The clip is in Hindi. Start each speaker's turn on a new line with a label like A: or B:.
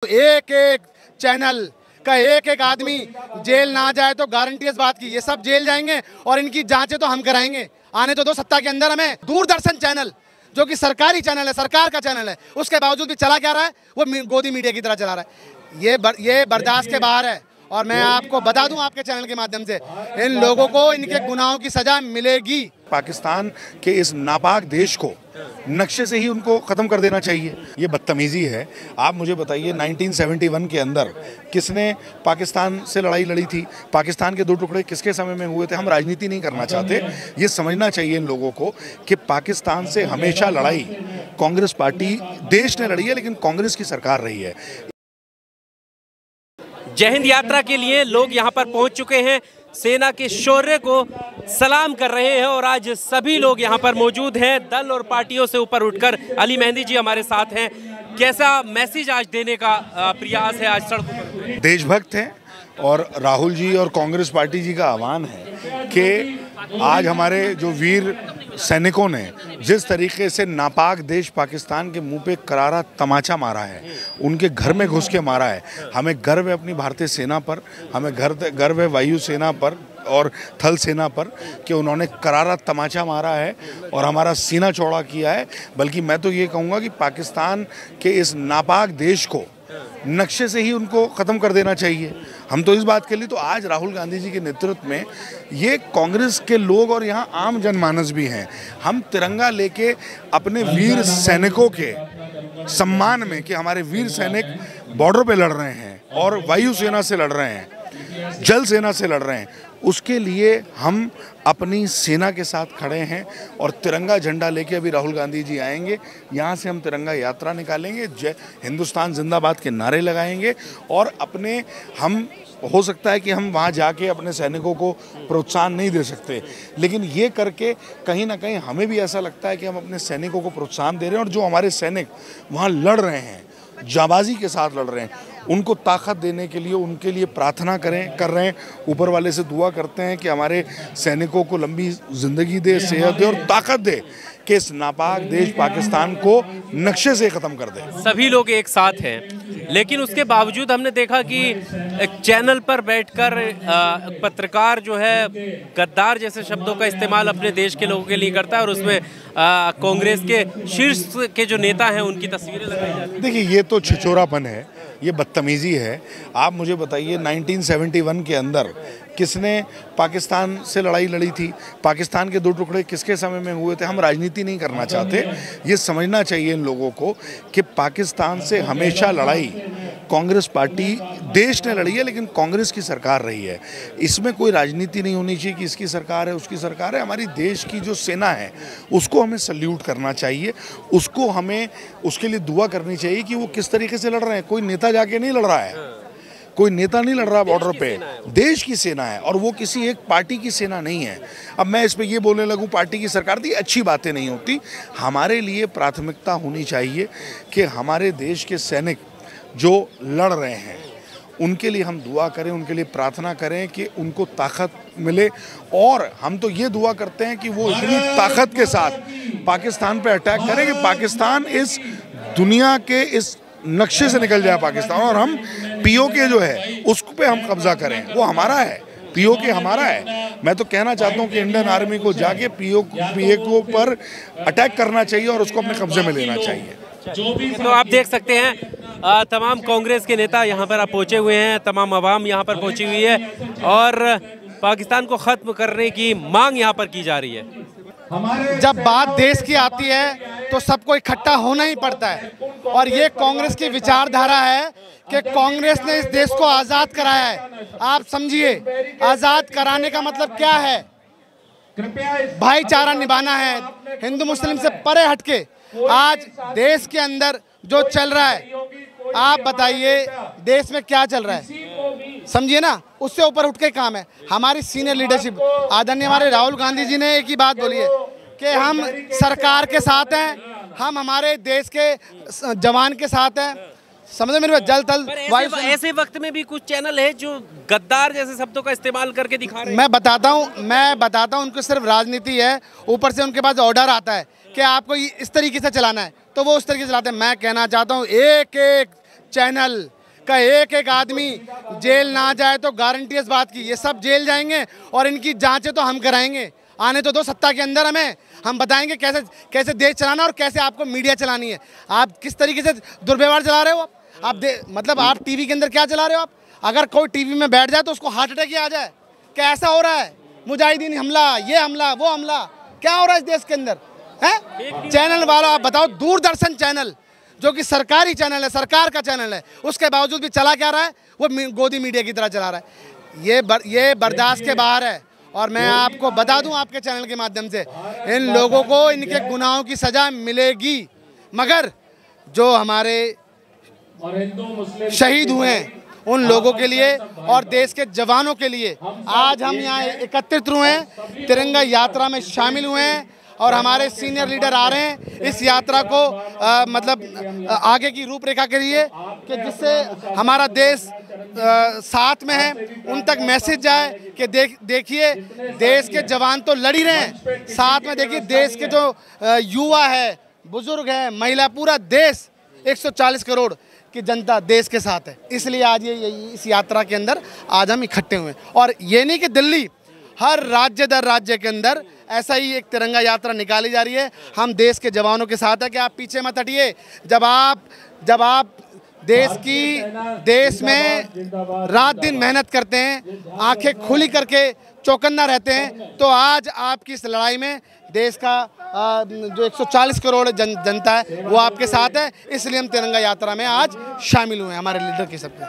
A: एक एक चैनल का एक एक आदमी जेल ना जाए तो गारंटी इस बात की ये सब जेल जाएंगे और इनकी जांचें तो हम कराएंगे। आने तो दो सत्ता के अंदर हमें। दूरदर्शन चैनल जो कि सरकारी चैनल है, सरकार का चैनल है, उसके बावजूद भी चला क्या रहा है, वो गोदी मीडिया की तरह चला रहा है। ये बर्दाश्त के बाहर है। और मैं आपको बता दूं आपके चैनल के माध्यम से, इन लोगों को इनके गुनाहों की सजा मिलेगी।
B: पाकिस्तान के इस नापाक देश को नक्शे से ही उनको ख़त्म कर देना चाहिए। ये बदतमीज़ी है। आप मुझे बताइए 1971 के अंदर किसने पाकिस्तान से लड़ाई लड़ी थी? पाकिस्तान के दो टुकड़े किसके समय में हुए थे? हम राजनीति नहीं करना चाहते। ये समझना चाहिए इन लोगों को कि पाकिस्तान से हमेशा लड़ाई कांग्रेस पार्टी देश ने लड़ी है, लेकिन कांग्रेस की सरकार रही है।
C: जय हिंद यात्रा के लिए लोग यहाँ पर पहुँच चुके हैं, सेना के शौर्य को सलाम कर रहे हैं और आज सभी लोग यहाँ पर मौजूद हैं। दल और पार्टियों से ऊपर उठकर अली मेहंदी जी हमारे साथ हैं। कैसा मैसेज आज देने का प्रयास है आज सड़कों पर?
B: देशभक्त हैं और राहुल जी और कांग्रेस पार्टी जी का आह्वान है कि आज हमारे जो वीर सैनिकों ने जिस तरीके से नापाक देश पाकिस्तान के मुंह पे करारा तमाचा मारा है, उनके घर में घुस के मारा है, हमें गर्व है अपनी भारतीय सेना पर, हमें गर्व है वायु सेना पर और थल सेना पर कि उन्होंने करारा तमाचा मारा है और हमारा सीना चौड़ा किया है। बल्कि मैं तो ये कहूँगा कि पाकिस्तान के इस नापाक देश को नक्शे से ही उनको ख़त्म कर देना चाहिए। हम तो इस बात के लिए तो आज राहुल गांधी जी के नेतृत्व में ये कांग्रेस के लोग और यहाँ आम जनमानस भी हैं, हम तिरंगा लेके अपने वीर सैनिकों के सम्मान में कि हमारे वीर सैनिक बॉर्डर पे लड़ रहे हैं और वायु सेना से लड़ रहे हैं, जल सेना से लड़ रहे हैं, उसके लिए हम अपनी सेना के साथ खड़े हैं और तिरंगा झंडा लेके अभी राहुल गांधी जी आएंगे। यहाँ से हम तिरंगा यात्रा निकालेंगे, जय हिंदुस्तान जिंदाबाद के नारे लगाएंगे और हम हो सकता है कि हम वहाँ जाके अपने सैनिकों को प्रोत्साहन नहीं दे सकते, लेकिन ये करके कहीं ना कहीं हमें भी ऐसा लगता है कि हम अपने सैनिकों को प्रोत्साहन दे रहे हैं और जो हमारे सैनिक वहाँ लड़ रहे हैं, जाबाजी के साथ लड़ रहे हैं, उनको ताकत देने के लिए उनके लिए प्रार्थना कर रहे हैं। ऊपर वाले से दुआ करते हैं कि हमारे सैनिकों को लंबी ज़िंदगी दे, सेहत दे और ताकत दे कि इस नापाक देश पाकिस्तान को नक्शे से ख़त्म कर दे।
C: सभी लोग एक साथ हैं, लेकिन उसके बावजूद हमने देखा कि एक चैनल पर बैठकर पत्रकार जो है गद्दार जैसे शब्दों का इस्तेमाल अपने देश के लोगों के लिए करता है और उसमें कांग्रेस के शीर्ष के जो नेता हैं उनकी तस्वीरें लगाई जाती हैं।
B: देखिए, ये तो छिछोरापन है, ये बदतमीज़ी है। आप मुझे बताइए 1971 के अंदर किसने पाकिस्तान से लड़ाई लड़ी थी? पाकिस्तान के दो टुकड़े किसके समय में हुए थे? हम राजनीति नहीं करना चाहते। ये समझना चाहिए इन लोगों को कि पाकिस्तान से हमेशा लड़ाई कांग्रेस पार्टी देश ने लड़ी है, लेकिन कांग्रेस की सरकार रही है। इसमें कोई राजनीति नहीं होनी चाहिए कि इसकी सरकार है उसकी सरकार है। हमारी देश की जो सेना है उसको हमें सल्यूट करना चाहिए, उसको हमें उसके लिए दुआ करनी चाहिए कि वो किस तरीके से लड़ रहे हैं। कोई नेता जाके नहीं लड़ रहा है, कोई नेता नहीं लड़ रहा बॉर्डर पे, देश की सेना है और वो किसी एक पार्टी की सेना नहीं है। अब मैं इस पे ये बोलने लगूं पार्टी की सरकार थी, अच्छी बातें नहीं होती। हमारे लिए प्राथमिकता होनी चाहिए कि हमारे देश के सैनिक जो लड़ रहे हैं उनके लिए हम दुआ करें, उनके लिए प्रार्थना करें कि उनको ताकत मिले और हम तो ये दुआ करते हैं कि वो इतनी ताकत के साथ पाकिस्तान पे अटैक करें कि पाकिस्तान इस दुनिया के इस नक्शे से निकल जाए पाकिस्तान और हम पीओके जो है उस पे हम कब्जा करें। वो हमारा है, पीओके हमारा है। मैं तो कहना चाहता हूँ कि इंडियन आर्मी को जाके पीओके पर अटैक करना चाहिए और उसको अपने कब्जे में लेना चाहिए।
C: तो आप देख सकते हैं तमाम कांग्रेस के नेता यहाँ पर आप पहुँचे हुए हैं, तमाम आवाम यहाँ पर पहुँची हुई है और पाकिस्तान को ख़त्म करने की मांग यहाँ पर की जा रही है।
A: जब बात देश की आती है तो सबको इकट्ठा होना ही पड़ता है और ये कांग्रेस की विचारधारा है कि कांग्रेस ने इस देश को आज़ाद कराया है। आप समझिए, आज़ाद कराने का मतलब क्या है? भाईचारा निभाना है, हिंदू मुस्लिम से परे हटके। आज देश के अंदर जो चल रहा है, आप बताइए देश में क्या चल रहा है, समझिए ना, उससे ऊपर उठ के काम है। हमारी सीनियर लीडरशिप आदरणीय हमारे राहुल गांधी जी ने एक ही बात बोली है कि हम सरकार के साथ हैं, हम हमारे देश के जवान के साथ हैं। समझे मेरे बात? जल थल
C: ऐसे वक्त में भी कुछ चैनल है जो गद्दार जैसे शब्दों का इस्तेमाल करके दिखा रहे हैं।
A: मैं बताता हूँ उनको सिर्फ राजनीति है, ऊपर से उनके पास ऑर्डर आता है कि आपको इस तरीके से चलाना है तो वो उस तरीके से चलाते हैं। मैं कहना चाहता हूँ एक एक चैनल का एक एक आदमी जेल ना जाए तो गारंटी इस बात की, ये सब जेल जाएंगे और इनकी जांचें तो हम कराएंगे। आने तो दो सत्ता के अंदर हमें, हम बताएंगे कैसे कैसे देश चलाना और कैसे आपको मीडिया चलानी है। आप किस तरीके से दुर्व्यवहार चला रहे हो आप मतलब आप टीवी के अंदर क्या चला रहे हो आप? अगर कोई टीवी में बैठ जाए तो उसको हार्ट अटैक ही आ जाए। क्या ऐसा हो रहा है? मुजाहिदीन हमला, ये हमला, वो हमला, क्या हो रहा है इस देश के अंदर है? चैनल वाला आप बताओ, दूरदर्शन चैनल जो कि सरकारी चैनल है, सरकार का चैनल है, उसके बावजूद भी चला क्या रहा है? वो गोदी मीडिया की तरह चला रहा है। ये बर्दाश्त के बाहर है। और मैं आपको बता दूं आपके चैनल के माध्यम से, इन लोगों को इनके गुनाहों की सजा मिलेगी, मगर जो हमारे शहीद हुए हैं उन लोगों के लिए और देश के जवानों के लिए आज हम यहाँ एकत्रित हुए हैं, तिरंगा यात्रा में शामिल हुए हैं और हमारे सीनियर लीडर आ रहे हैं इस यात्रा को मतलब आगे की रूपरेखा के लिए, कि जिससे हमारा देश साथ में है, उन तक मैसेज जाए कि देखिए देश के जवान तो लड़ ही रहे हैं, साथ में देखिए देश के जो युवा है, बुजुर्ग हैं, महिला, पूरा देश 140 करोड़ की जनता देश के साथ है। इसलिए आज ये इस यात्रा के अंदर आज हम इकट्ठे हुए हैं। और ये नहीं कि दिल्ली, हर राज्य दर राज्य के अंदर ऐसा ही एक तिरंगा यात्रा निकाली जा रही है। हम देश के जवानों के साथ है कि आप पीछे मत हटिए। जब आप देश में रात दिन मेहनत करते हैं, आंखें खुली करके चौकन्ना रहते हैं, तो आज आपकी इस लड़ाई में देश का जो 140 करोड़ जनता है वो आपके साथ है। इसलिए हम तिरंगा यात्रा में आज शामिल हुए हैं हमारे लीडर के सबके।